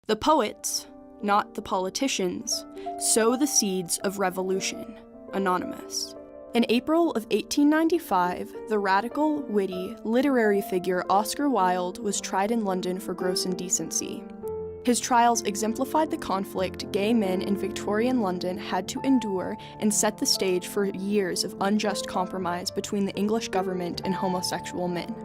The poets, not the politicians, sow the seeds of revolution. Anonymous. In April of 1895, the radical, witty, literary figure Oscar Wilde was tried in London for gross indecency. His trials exemplified the conflict gay men in Victorian London had to endure and set the stage for years of unjust compromise between the English government and homosexual men.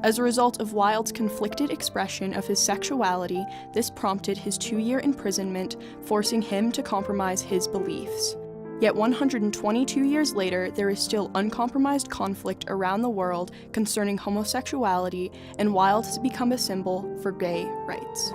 As a result of Wilde's conflicted expression of his sexuality, this prompted his 2-year imprisonment, forcing him to compromise his beliefs. Yet 122 years later, there is still uncompromised conflict around the world concerning homosexuality, and Wilde has become a symbol for gay rights.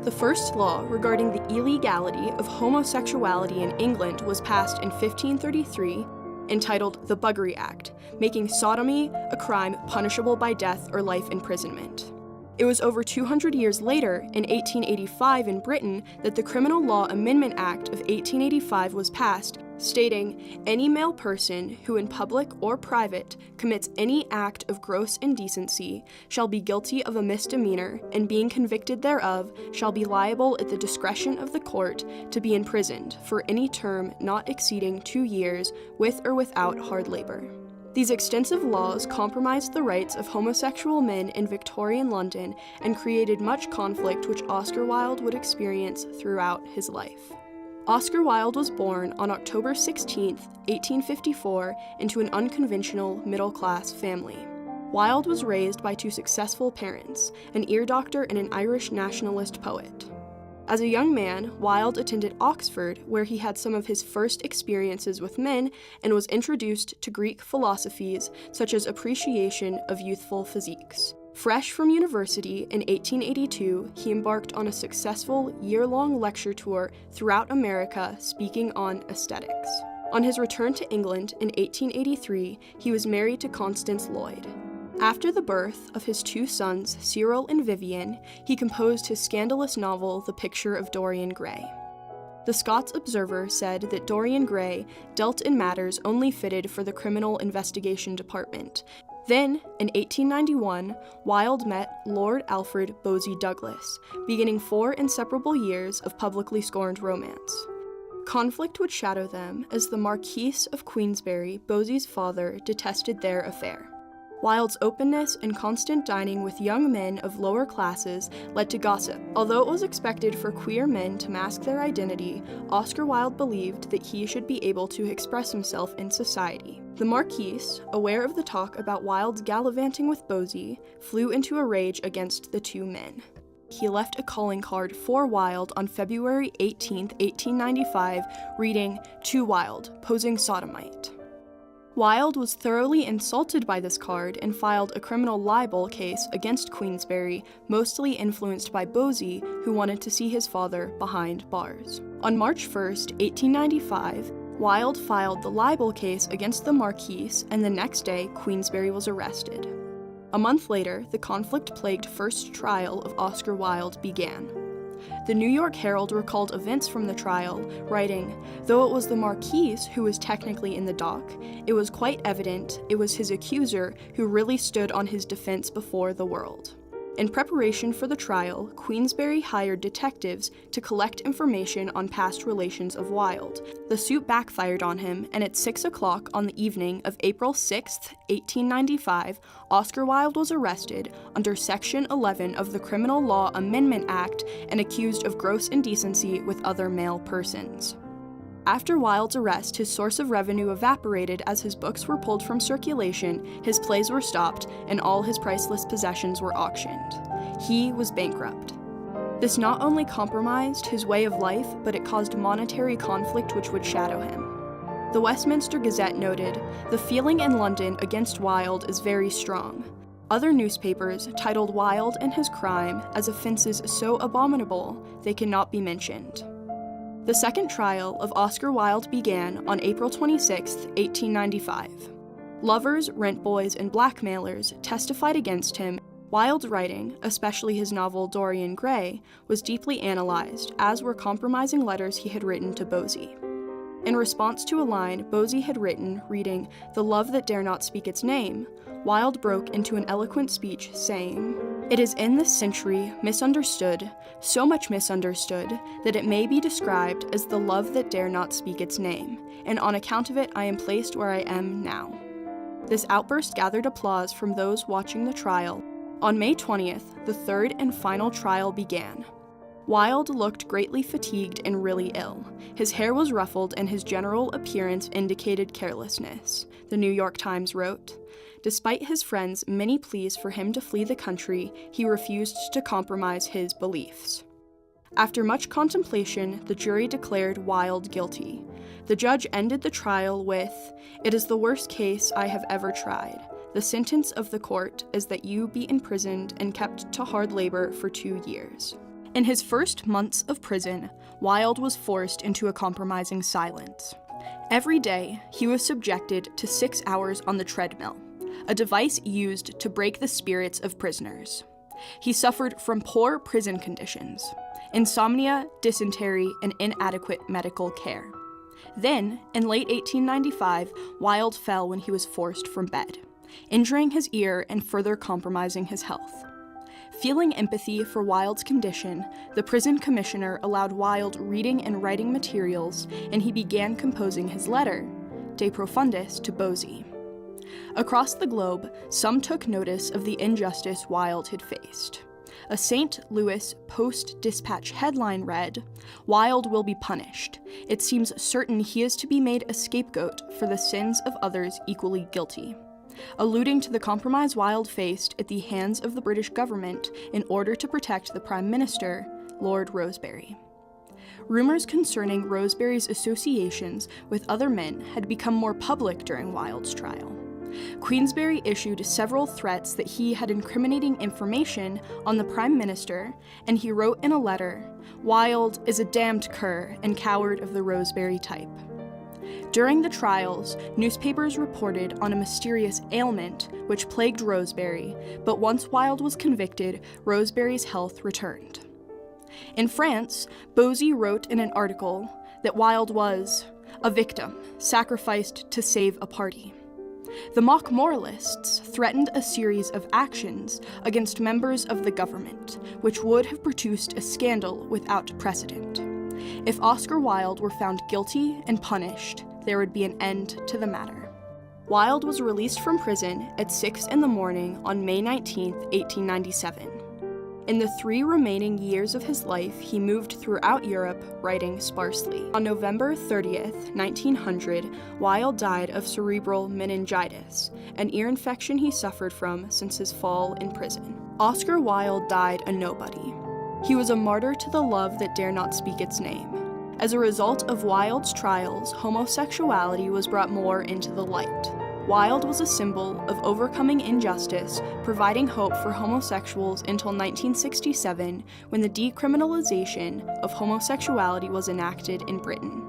The first law regarding the illegality of homosexuality in England was passed in 1533, entitled the Buggery Act, making sodomy a crime punishable by death or life imprisonment. It was over 200 years later, in 1885 in Britain, that the Criminal Law Amendment Act of 1885 was passed, stating, "Any male person who in public or private commits any act of gross indecency shall be guilty of a misdemeanor, and being convicted thereof shall be liable at the discretion of the court to be imprisoned for any term not exceeding 2 years, with or without hard labor." These extensive laws compromised the rights of homosexual men in Victorian London and created much conflict which Oscar Wilde would experience throughout his life. Oscar Wilde was born on October 16, 1854, into an unconventional middle-class family. Wilde was raised by 2 successful parents, an ear doctor and an Irish nationalist poet. As a young man, Wilde attended Oxford, where he had some of his first experiences with men and was introduced to Greek philosophies such as appreciation of youthful physiques. Fresh from university in 1882, he embarked on a successful year-long lecture tour throughout America speaking on aesthetics. On his return to England in 1883, he was married to Constance Lloyd. After the birth of his 2 sons, Cyril and Vivian, he composed his scandalous novel, The Picture of Dorian Gray. The Scots Observer said that Dorian Gray dealt in matters only fitted for the Criminal Investigation Department. Then, in 1891, Wilde met Lord Alfred Bosie Douglas, beginning 4 inseparable years of publicly scorned romance. Conflict would shadow them as the Marquis of Queensberry, Bosie's father, detested their affair. Wilde's openness and constant dining with young men of lower classes led to gossip. Although it was expected for queer men to mask their identity, Oscar Wilde believed that he should be able to express himself in society. The Marquis, aware of the talk about Wilde's gallivanting with Bosie, flew into a rage against the 2 men. He left a calling card for Wilde on February 18, 1895, reading, "To Wilde, posing sodomite." Wilde was thoroughly insulted by this card and filed a criminal libel case against Queensberry, mostly influenced by Bosie, who wanted to see his father behind bars. On March 1, 1895, Wilde filed the libel case against the Marquis, and the next day, Queensberry was arrested. A month later, the conflict-plagued first trial of Oscar Wilde began. The New York Herald recalled events from the trial, writing, "Though it was the Marquis who was technically in the dock, it was quite evident it was his accuser who really stood on his defense before the world." In preparation for the trial, Queensberry hired detectives to collect information on past relations of Wilde. The suit backfired on him, and at 6 o'clock on the evening of April 6, 1895, Oscar Wilde was arrested under Section 11 of the Criminal Law Amendment Act and accused of gross indecency with other male persons. After Wilde's arrest, his source of revenue evaporated as his books were pulled from circulation, his plays were stopped, and all his priceless possessions were auctioned. He was bankrupt. This not only compromised his way of life, but it caused monetary conflict which would shadow him. The Westminster Gazette noted, "The feeling in London against Wilde is very strong." Other newspapers titled Wilde and his crime as offenses so abominable they cannot be mentioned. The second trial of Oscar Wilde began on April 26, 1895. Lovers, rent boys, and blackmailers testified against him. Wilde's writing, especially his novel Dorian Gray, was deeply analyzed, as were compromising letters he had written to Bosie. In response to a line Bosie had written reading, "The love that dare not speak its name," Wilde broke into an eloquent speech saying, "It is in this century misunderstood, so much misunderstood, that it may be described as the love that dare not speak its name, and on account of it I am placed where I am now." This outburst gathered applause from those watching the trial. On May 20th, the third and final trial began. Wilde looked greatly fatigued and really ill. His hair was ruffled and his general appearance indicated carelessness, the New York Times wrote. Despite his friends' many pleas for him to flee the country, he refused to compromise his beliefs. After much contemplation, the jury declared Wilde guilty. The judge ended the trial with, "It is the worst case I have ever tried. The sentence of the court is that you be imprisoned and kept to hard labor for 2 years." In his first months of prison, Wilde was forced into a compromising silence. Every day, he was subjected to 6 hours on the treadmill, a device used to break the spirits of prisoners. He suffered from poor prison conditions, insomnia, dysentery, and inadequate medical care. Then, in late 1895, Wilde fell when he was forced from bed, injuring his ear and further compromising his health. Feeling empathy for Wilde's condition, the prison commissioner allowed Wilde reading and writing materials, and he began composing his letter, De Profundis, to Bosie. Across the globe, some took notice of the injustice Wilde had faced. A St. Louis Post-Dispatch headline read, "Wilde will be punished. It seems certain he is to be made a scapegoat for the sins of others equally guilty," alluding to the compromise Wilde faced at the hands of the British government in order to protect the Prime Minister, Lord Rosebery. Rumors concerning Rosebery's associations with other men had become more public during Wilde's trial. Queensberry issued several threats that he had incriminating information on the Prime Minister, and he wrote in a letter, "Wilde is a damned cur and coward of the Rosebery type." During the trials, newspapers reported on a mysterious ailment which plagued Rosebery, but once Wilde was convicted, Rosebery's health returned. In France, Bosie wrote in an article that Wilde was a victim, sacrificed to save a party. The mock moralists threatened a series of actions against members of the government, which would have produced a scandal without precedent. If Oscar Wilde were found guilty and punished, there would be an end to the matter. Wilde was released from prison at 6 a.m. on May 19, 1897. In the 3 remaining years of his life, he moved throughout Europe, writing sparsely. On November 30th, 1900, Wilde died of cerebral meningitis, an ear infection he suffered from since his fall in prison. Oscar Wilde died a nobody. He was a martyr to the love that dare not speak its name. As a result of Wilde's trials, homosexuality was brought more into the light. Wilde was a symbol of overcoming injustice, providing hope for homosexuals until 1967, when the decriminalization of homosexuality was enacted in Britain.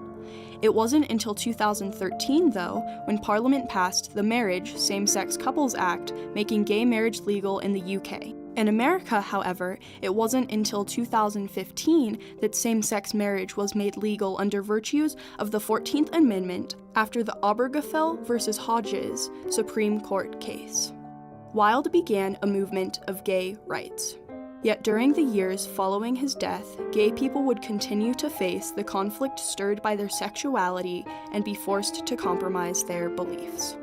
It wasn't until 2013, though, when Parliament passed the Marriage, Same-Sex Couples Act, making gay marriage legal in the UK. In America, however, it wasn't until 2015 that same-sex marriage was made legal under virtues of the 14th Amendment after the Obergefell v. Hodges Supreme Court case. Wilde began a movement of gay rights. Yet during the years following his death, gay people would continue to face the conflict stirred by their sexuality and be forced to compromise their beliefs.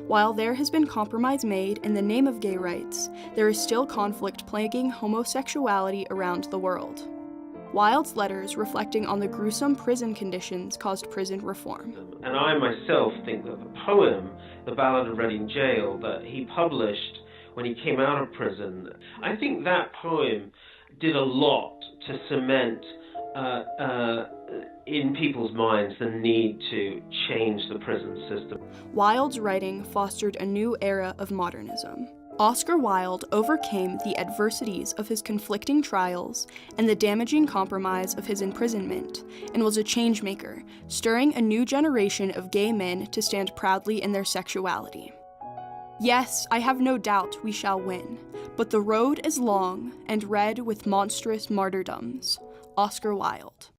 While there has been compromise made in the name of gay rights, there is still conflict plaguing homosexuality around the world. Wilde's letters reflecting on the gruesome prison conditions caused prison reform. And I myself think that the poem, The Ballad of Reading Gaol, that he published when he came out of prison, I think that poem did a lot to cement in people's minds the need to change the prison system. Wilde's writing fostered a new era of modernism. Oscar Wilde overcame the adversities of his conflicting trials and the damaging compromise of his imprisonment, and was a changemaker, stirring a new generation of gay men to stand proudly in their sexuality. Yes, I have no doubt we shall win, but the road is long and red with monstrous martyrdoms. Oscar Wilde.